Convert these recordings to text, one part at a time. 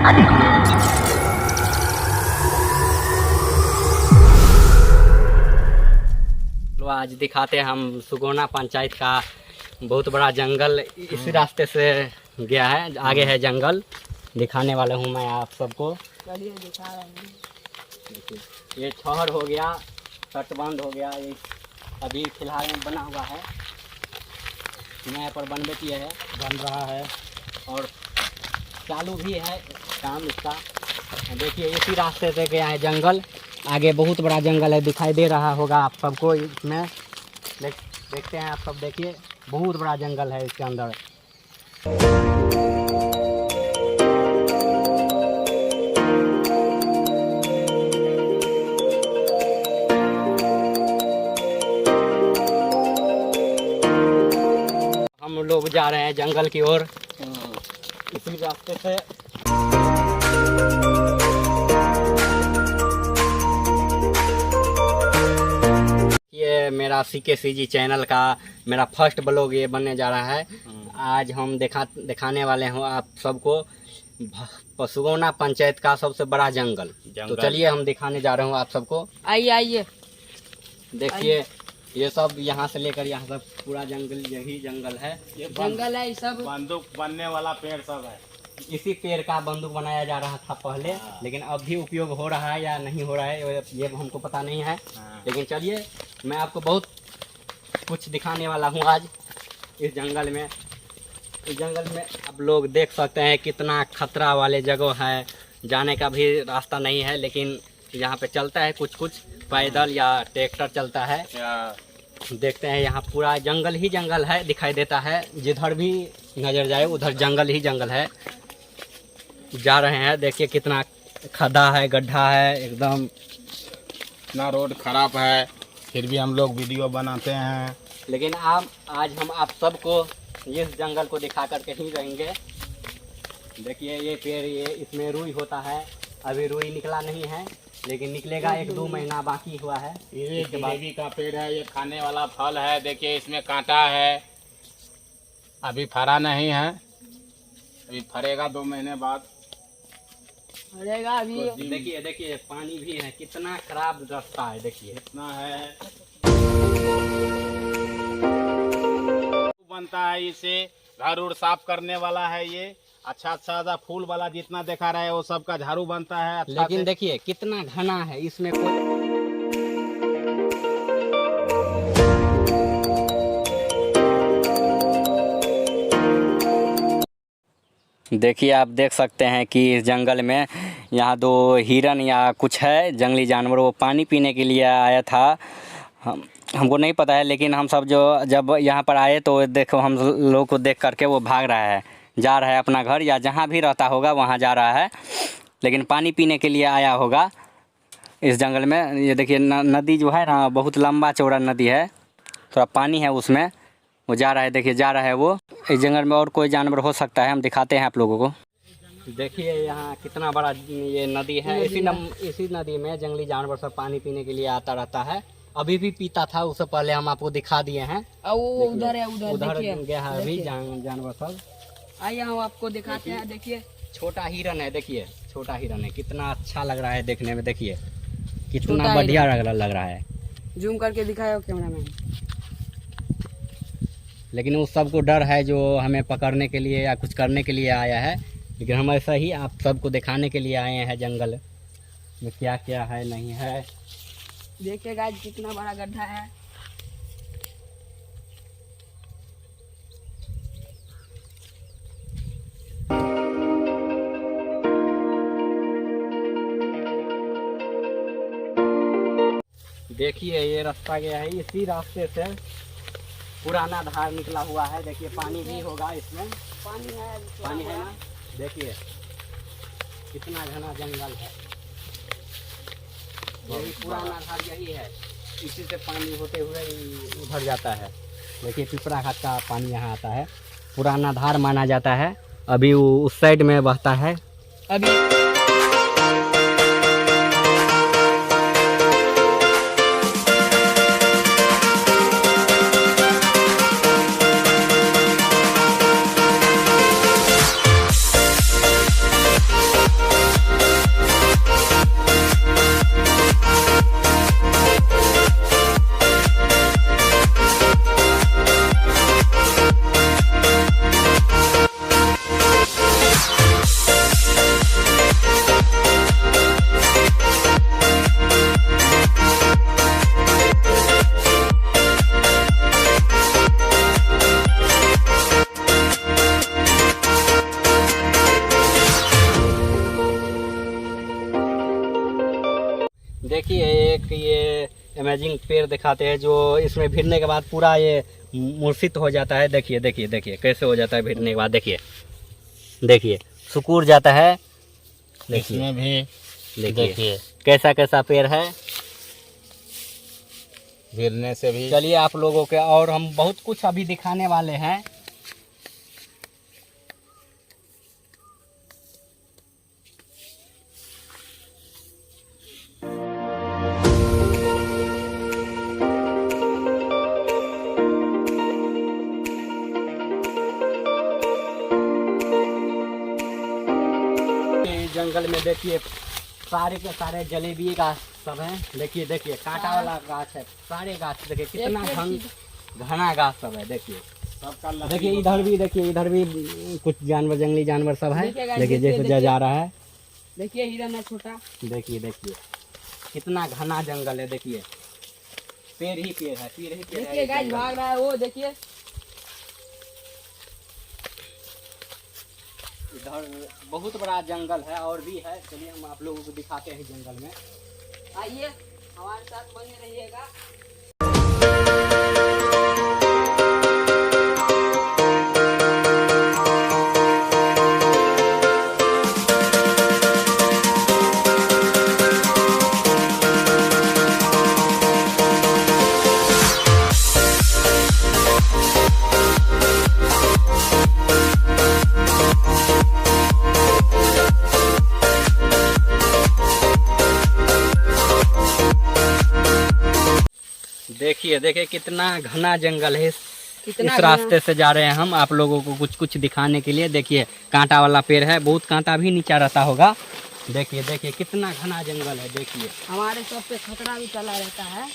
तो आज दिखाते हैं हम सुगोना पंचायत का बहुत बड़ा जंगल इसी रास्ते से गया है। आगे है जंगल, दिखाने वाला हूँ मैं आप सबको। चलिए दिखा रहे हैं। ये छहर हो गया, तटबंध हो गया, ये अभी फिलहाल में बना हुआ है, नया पर बनबेती है, बन रहा है और चालू भी है काम इसका। देखिए इसी रास्ते से गया है जंगल, आगे बहुत बड़ा जंगल है, दिखाई दे रहा होगा आप सबको। इसमें देखते हैं आप सब, देखिए बहुत बड़ा जंगल है इसके अंदर। हम लोग जा रहे हैं जंगल की ओर इसी रास्ते से। ये मेरा CKCG चैनल का मेरा फर्स्ट ब्लॉग ये बनने जा रहा है। आज हम दिखाने वाले हैं आप सबको सुगोना पंचायत का सबसे बड़ा जंगल। तो चलिए हम दिखाने जा रहे हूँ आप सबको। आइए आइए देखिए ये सब यहाँ से लेकर यहाँ तक पूरा जंगल, यही जंगल है। ये जंगल है, सब बंदूक बनने वाला पेड़ सब है। इसी पेड़ का बंदूक बनाया जा रहा था पहले, लेकिन अब भी उपयोग हो रहा है या नहीं हो रहा है ये हमको पता नहीं है। लेकिन चलिए मैं आपको बहुत कुछ दिखाने वाला हूँ आज इस जंगल में। इस जंगल में आप लोग देख सकते हैं कितना खतरा वाले जगह है, जाने का भी रास्ता नहीं है, लेकिन यहाँ पे चलता है कुछ कुछ पैदल या ट्रैक्टर चलता है। देखते हैं यहाँ पूरा जंगल ही जंगल है, दिखाई देता है, जिधर भी नजर जाए उधर जंगल ही जंगल है। जा रहे हैं, देखिए कितना खड्डा है, गड्ढा है एकदम, इतना रोड खराब है, फिर भी हम लोग वीडियो बनाते हैं। लेकिन आज हम आप सबको इस जंगल को दिखा करके ही रहेंगे। देखिए ये पेड़, ये इसमें रुई होता है, अभी रुई निकला नहीं है, लेकिन निकलेगा, 1-2 महीना बाकी हुआ है। ये जलेबी का पेड़ है, ये खाने वाला फल है। देखिए इसमें कांटा है, अभी फरा नहीं है, अभी फरेगा 2 महीने बाद फरेगा अभी। देखिए पानी भी है, कितना खराब रास्ता है, देखिए इतना है। बनता है इसे, घर उड़ साफ करने वाला है ये। अच्छा सा फूल वाला जितना देखा रहा है वो सब का झाड़ू बनता है अच्छा। लेकिन देखिए कितना घना है, इसमें कोई देखिए आप देख सकते हैं कि इस जंगल में यहाँ 2 हिरन या कुछ है जंगली जानवर, वो पानी पीने के लिए आया था। हमको नहीं पता है, लेकिन हम सब जब यहाँ पर आए तो देखो हम लोग को देख करके वो भाग रहा है, जा रहा है अपना घर या जहाँ भी रहता होगा वहाँ जा रहा है, लेकिन पानी पीने के लिए आया होगा इस जंगल में। ये देखिए नदी जो है ना, बहुत लंबा चौड़ा नदी है, थोड़ा पानी है उसमें, वो जा रहा है, देखिए जा रहा है वो। इस जंगल में और कोई जानवर हो सकता है, हम दिखाते हैं आप लोगों को। देखिए यहाँ कितना बड़ा ये नदी है, इसी नदी में जंगली जानवर सब पानी पीने के लिए आता रहता है, अभी भी पीता था, उससे पहले हम आपको दिखा दिए हैं। वो उधर है, उधर गया है अभी जानवर सब। आइए हम आपको दिखाते हैं। देखिए छोटा हिरन है, देखिए छोटा हिरन है, कितना अच्छा लग रहा है देखने में, देखिए कितना बढ़िया लग रहा है। जूम करके दिखाओ कैमरामैन। लेकिन उस सबको डर है जो हमें पकड़ने के लिए या कुछ करने के लिए आया है, लेकिन हम ऐसा ही आप सबको दिखाने के लिए आए हैं जंगल में क्या क्या है नहीं है। देखिए गाइस कितना बड़ा गड्ढा है। देखिए ये रास्ता गया है, इसी रास्ते से पुराना धार निकला हुआ है। देखिए पानी भी होगा इसमें, पानी है ना, देखिए कितना घना जंगल है, यही पुराना धार यही है, इसी से पानी होते हुए उधर जाता है। देखिए पिपरा घाट का पानी यहाँ आता है, पुराना धार माना जाता है, अभी वो उस साइड में बहता है अभी। एक ये अमेजिंग पेड़ दिखाते हैं जो इसमें भिड़ने के बाद पूरा ये मूर्छित हो जाता है। देखिए देखिए देखिए कैसे हो जाता है भिड़ने के बाद। देखिए देखिए सुकूर जाता है। देखिए इसमें भी देखिए कैसा कैसा पेड़ है। गिरने से भी चलिए आप लोगों के और हम बहुत कुछ अभी दिखाने वाले हैं। जंगल में देखिए सारे के सारे जलेबी गाछ सब हैं। देखिए देखिए कांटा वाला गाछ है, सारे गाछ देखिए कितना घना गाछ सब है। देखिए सबका देखिए इधर भी, देखिए इधर भी कुछ जानवर, जंगली जानवर सब है। देखिए गाइस, देखिए जैसे देखिए, जा रहा है। देखिए हिरन है छोटा। देखिए देखिए कितना घना जंगल है। देखिए पेड़ ही पेड़ है, पेड़ ही पेड़ है। देखिए गाइस भाग रहा है वो, देखिए इधर बहुत बड़ा जंगल है और भी है। चलिए हम आप लोगों को दिखाते हैं जंगल में। आइए हमारे साथ बने रहिएगा। देखिए देखिए कितना घना जंगल है। कितना इस रास्ते से जा रहे हैं हम आप लोगों को कुछ कुछ दिखाने के लिए। देखिए कांटा वाला पेड़ है, बहुत कांटा भी नीचा रहता होगा। देखिए देखिए कितना घना जंगल है। देखिए हमारे सब पे खतरा भी चला रहता है,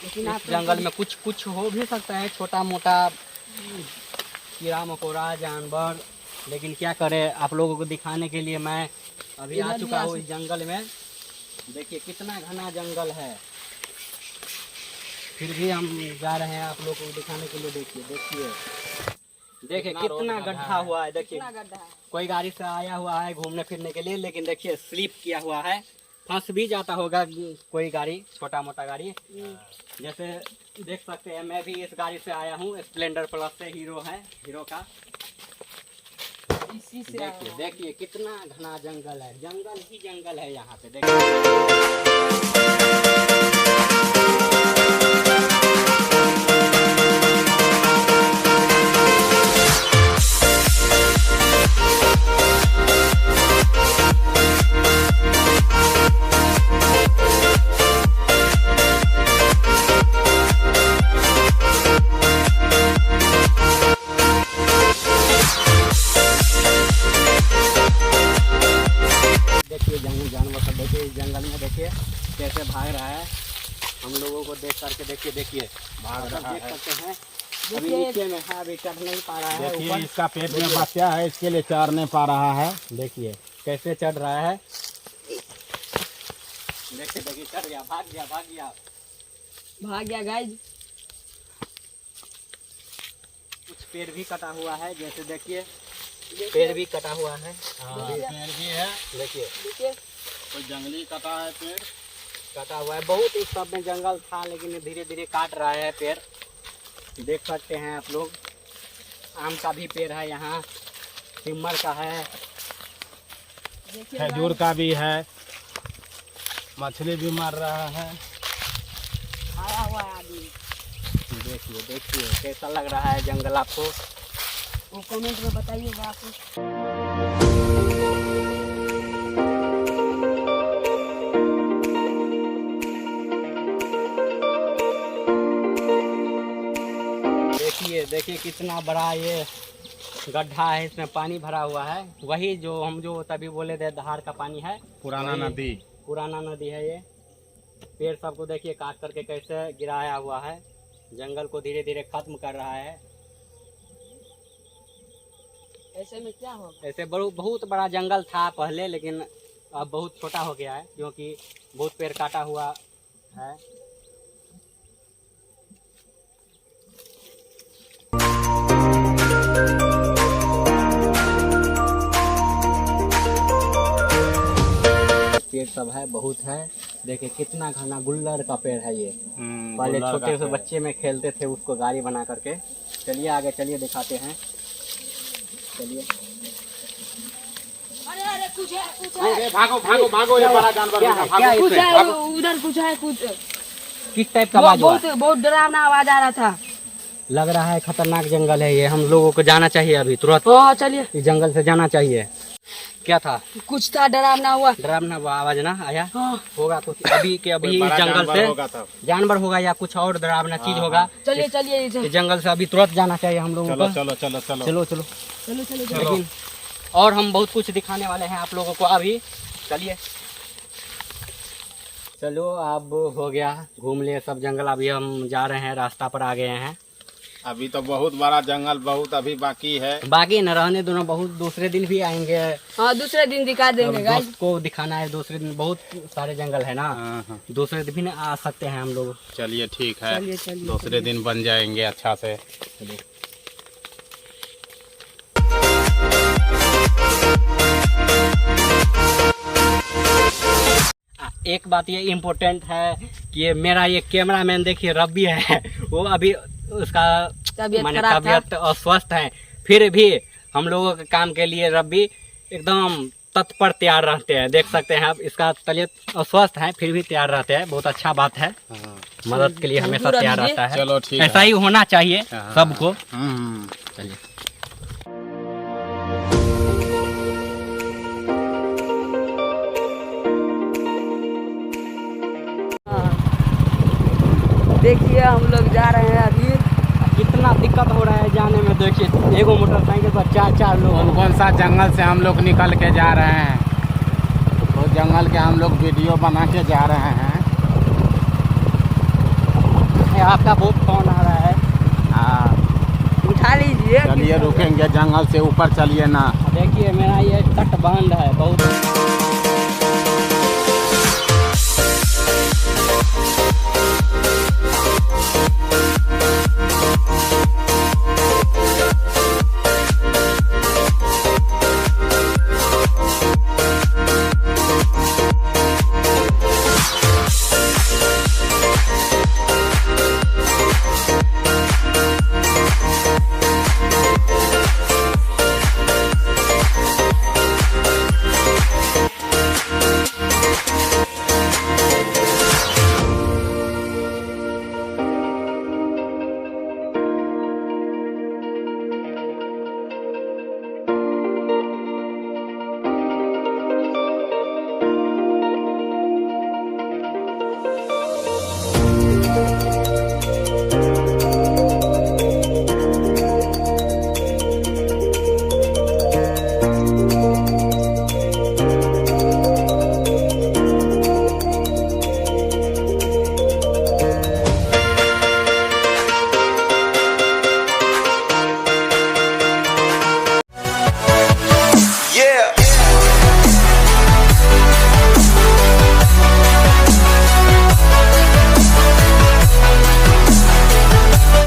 लेकिन आप इस जंगल में कुछ कुछ हो भी सकता है, छोटा मोटा कीड़ा मकोड़ा जानवर, लेकिन क्या करें आप लोगों को दिखाने के लिए मैं अभी आ चुका हूँ इस जंगल में। देखिए कितना घना जंगल है, फिर भी हम जा रहे हैं आप लोगों को दिखाने के लिए। देखिए देखिए देखिए कितना गड्ढा हुआ है। देखिए कितना गड्ढा है। कोई गाड़ी से आया हुआ है घूमने फिरने के लिए, लेकिन देखिए स्लिप किया हुआ है, फंस भी जाता होगा कोई गाड़ी, छोटा मोटा गाड़ी। जैसे देख सकते हैं मैं भी इस गाड़ी से आया हूँ, स्प्लेंडर प्लस से, हीरो है, हीरो का। इसी से आया देखिए हूँ। देखिए कितना घना जंगल है, जंगल ही जंगल है यहाँ पे। देखिए जानवर सब देखिए इस जंगल में, देखिए कैसे भाग रहा है हम लोगों को देख करके। देखिए देखिए भाग रहा देख है। सकते हैं अभी नीचे में है, अभी चढ़ नहीं पा रहा है देखिए ऊपर। इसका पेट में बच्चा है, इसके लिए चढ़ नहीं पा रहा है। देखिए कैसे चढ़ रहा है। देखिए देखिए चढ़ गया, भाग गया भाग गया। भाग गया गाइस। कुछ पेड़ भी कटा हुआ है, जैसे देखिए पेड़ भी कटा हुआ है। पेड़ भी है, देखिए देखिए कोई जंगली कटा है पेड़। कटा हुआ है, बहुत इस सब में जंगल था, लेकिन धीरे धीरे काट रहा है पेड़। देख सकते हैं आप लोग, आम का भी पेड़ है यहाँ, सिमर का है, देखिए खजूर का भी है, मछली भी मार रहा है। आया हुआ है आदमी। देखिए देखिए कैसा लग रहा है जंगल आपको। वो कमेंट में बताइएगा आप। देखिए देखिए कितना बड़ा ये गड्ढा है, इसमें पानी भरा हुआ है। वही जो हम जो तभी बोले थे धार का पानी है, पुराना वही नदी। पुराना नदी है ये। पेड़ सबको देखिए काट करके कैसे गिराया हुआ है, जंगल को धीरे धीरे खत्म कर रहा है। ऐसे में क्या होगा? ऐसे बहुत बड़ा जंगल था पहले, लेकिन अब बहुत छोटा हो गया है, क्योंकि बहुत पेड़ काटा हुआ है। पेड़ सब है बहुत। बहुत है। देखिए कितना घना गुल्लर का पेड़ है ये। पहले गुल्लर छोटे का से पेड़। बच्चे में खेलते थे उसको गाड़ी बना करके। चलिए आगे चलिए दिखाते हैं। चलिए अरे अरे कुछ है अरे भागो भागो भागो, ये बड़ा जानवर क्या होगा, है? क्या है भागो। कुछ है उधर कुछ है कुछ किस टाइप का आवाज हुआ? बहुत बहुत डरावना आवाज आ रहा था। लग रहा है खतरनाक जंगल है ये, हम लोगों को जाना चाहिए अभी तुरंत। हाँ चलिए। इस जंगल से जाना चाहिए। क्या था? कुछ था डरावना हुआ। डरावना आवाज ना आया हाँ होगा कुछ अभी के अभी कोई बड़ा जंगल जानवर से होगा तब। जानवर होगा या कुछ और डरावना चीज हाँ, होगा। चलिए चलिए इस जंगल से अभी तुरंत जाना चाहिए हम लोगों चलो को। चलो चलो चलो चलो चलो चलो चलो चलो। लेकिन और हम बहुत कुछ दिखाने वाले हैं आप लोगों को अभी। चलिए चलो अब हो गया घूम लिए सब जंगल। अभी हम जा रहे हैं, रास्ता पर आ गए हैं। अभी तो बहुत बड़ा जंगल बहुत अभी बाकी है। बाकी न रहने दोनों, बहुत दूसरे दिन भी आएंगे। हाँ दूसरे दिन दिखा अब देंगे गाइस। दोस्त को दिखाना है दूसरे दिन, बहुत सारे जंगल है ना। हाँ। दूसरे दिन भी ना आ सकते हैं हम लोग। चलिए ठीक है, चलिए, चलिए, दूसरे दिन बन जाएंगे अच्छा से। चलिए एक बात ये इम्पोर्टेंट है कि ये मेरा ये कैमरामैन देखिए रब्बी है, वो अभी उसका तबीयत माने खराब था। तबीयत अस्वस्थ है, फिर भी हम लोगों के काम के लिए रब्बी एकदम तत्पर तैयार रहते हैं। देख सकते हैं आप, इसका तबीयत अस्वस्थ है फिर भी तैयार रहते हैं। बहुत अच्छा बात है, मदद के लिए हमेशा पूरा तैयार दीजिए। रहता है। चलो ठीक है। ऐसा ही होना चाहिए हाँ। सबको। हम्म। चलिए देखिए हम लोग जा रहे हैं अभी। कितना दिक्कत हो रहा है जाने में। देखिए एगो मोटरसाइकिल पर चार लोग। कौन कौन सा जंगल से हम लोग निकल के जा रहे हैं, तो जंगल के हम लोग वीडियो बना के जा रहे हैं। आपका बहुत फोन आ रहा है। हाँ उठा लीजिए। चलिए रुकेंगे, जंगल से ऊपर चलिए ना। देखिए मेरा ये तटबंध है बहुत।